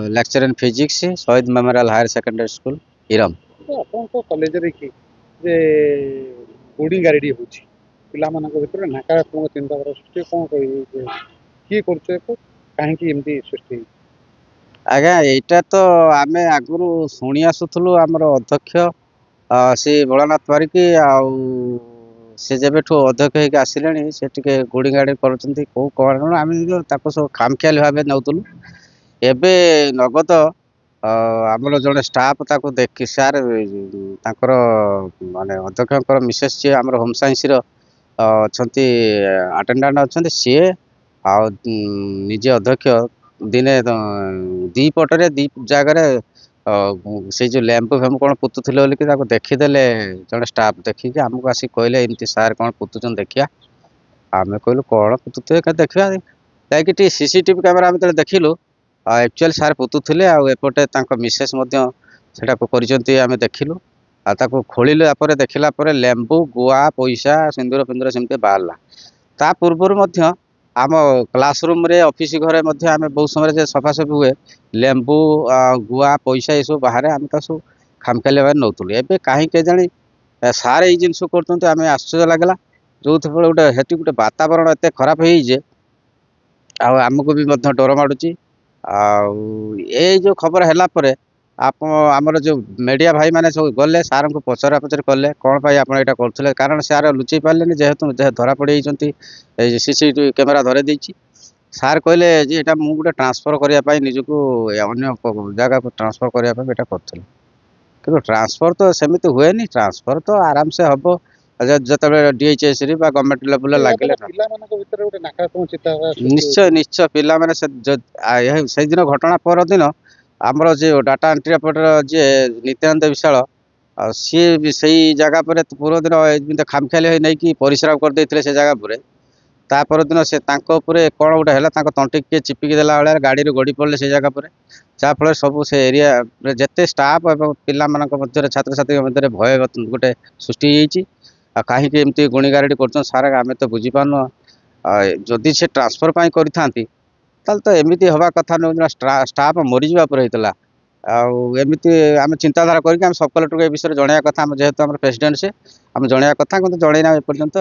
Lecture in physics Shaheed memorial higher secondary school Eram. ଆପଣଙ୍କ କଲେଜରେ କି ଯେ ଗୁଡ଼ି ଗାରେଡ଼ି ହେଉଛି ପିଲାମାନଙ୍କ ଭିତରେ ନକାରାତ୍ମକ ଚିନ୍ତାଧାରା ସୃଷ୍ଟି କ'ଣ କହିବେ ଯେ କିଏ କରୁଛ ଏକୁ କାହିଁକି ଏମିତି ସୃଷ୍ଟି ହେଇଛି? आज्ञा यहीटा तो आम आगु शुणी आसुलु आमर अध्यक्ष श्री भोलानाथ पारिकी से जब अध्यक्ष होगी आसिले से टे गुड़ी गाड़ी कर कौन आम सब खामखियाली भाव नौलु एबे नगद आमर जड़े स्टाफ ताको देखी सार माने अध्यक्ष मिसेस जी आम होम साइंस अच्छा आटेडाट अच्छा सी निजे अध्यक्ष दिने दी पटरे दी जगार से जो लैंप फैम्प कौन पुतुले बोलिकी देखीदे जड़े स्टाफ देखिए आमको आसिक कहले एमती सार कौन पुतुन देखिया आम कहलु कौन पुतुए देखा जाकि सीसीटीवी कैमेरा आम देखिलु एक्चुअल सार पुतुले आउटे मिसेस आम देखिलु आताको खोलिले देखला लेंबू गुआ पैसा सिंदूर फिंदूर सेमती बाहरला ता पूर्वर आम क्लासरूम रे ऑफिस घरे आम बहुत समय सफासफी हुए लेंबू गुआ पैसा ये सब बाहर आम सब खामखाली भाव नौलु एवं कहीं केजाणी सार ये जिन कर आम आश्चर्य लगला जो गोटे हेटी गोटे वातावरण एत खराब हो आमको भी डर माड़ुची जो खबर है आप आमर जो मीडिया भाई मैंने सब गले सार को पचरा पचर कले कौन पाई आप यहाँ करुले कारण सार लुचई पारे जेहेतु धरा पड़ सीसीटीवी कैमेरा धरे देछि सार कहले जे एटा मु गोटे ट्रांसफर करने निजको अन्य जगह को ट्रांसफर करने करुले कि ट्रांसफर तो सेमती हुए नहीं ट्रांसफर तो आराम से हम जो डीएचएस गवर्नमेंट लेवल लगे निश्चय निश्चय पिला माने से दिन घटना पर दिन आमर जो डाटा एंट्री ऑपरेटर जी नित्यानंद विशाल सी से जगह पर पूर्व दिन खामखियाली नहीं कि परिश्रम करदे से जगह पर तापर दिन से कौन गोटे है तंटी किए चिपिकी देला भाया गाड़ी गड़ी पड़े से जगह पर जहाँफल सब से एरिया जिते स्टाफ और पिला छात्र छात्री मध्य भय गोटे सृष्टि कहीं एमती गुणी गारेडी कर सार आम तो बुझीपार जदि से ट्रांसफर कर तो एमती हवा कथा नहीं स्टाफ मरीजा पर होता आमती आम चिंताधारा करके सब कलेक्टर ए विषय जनवा कथा जेहेतु प्रेसिडेंट से आम जनवा कथा जन एपर्यंत।